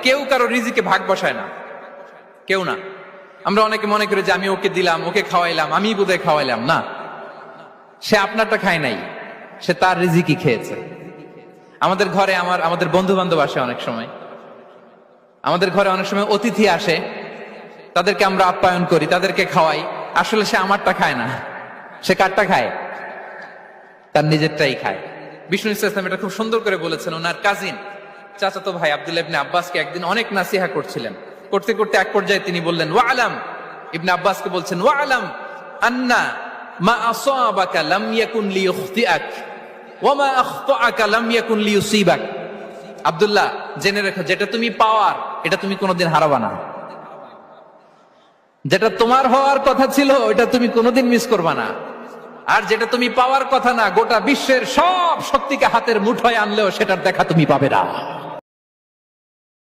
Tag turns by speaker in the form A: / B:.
A: কেউ কারো রিজিকে ভাগ বসায় না, কেউ না। আমরা অনেকে মনে করি যে আমি ওকে দিলাম, ওকে খাওয়াইলাম, আমি বোধহয় খাওয়াইলাম। না, সে আপনারটা খায় নাই, সে তার রিজিকই খেয়েছে। আমাদের ঘরে আমাদের বন্ধু বান্ধব আসে অনেক সময়, আমাদের ঘরে অনেক সময় অতিথি আসে, তাদেরকে আমরা আপ্যায়ন করি, তাদেরকে খাওয়াই। আসলে সে আমারটা খায় না, সে কারটা খায়? তার নিজেরটাই খায়। বিষ্ণু ইসলাম এটা খুব সুন্দর করে বলেছেন। ওনার কাজিন চাচাতো ভাই আব্দুল্লাহ ইবনে আব্বাসকে একদিন অনেক নাসিহা করছিলেন। করতে করতে এক পর্যায়ে তিনি বললেন, ওয়া আলাম, ইবনে আব্বাসকে বলছেন, ওয়া আলাম আন্না মা আসাবাকা লাম ইয়াকুন লিইখতিআক ওয়া মা আখতাআকা লাম ইয়াকুন লিইউসিবাক। আব্দুল্লাহ, জেনে রেখো, যেটা তুমি পাওয়ার এটা তুমি কোনোদিন হারাবা না। যেটা তোমার হওয়ার কথা ছিল এটা তুমি কোনোদিন মিস করবা না। আর যেটা তুমি পাওয়ার কথা না, গোটা বিশ্বের সব শক্তিকে হাতের মুঠোয় আনলেও সেটার দেখা তুমি পাবে না।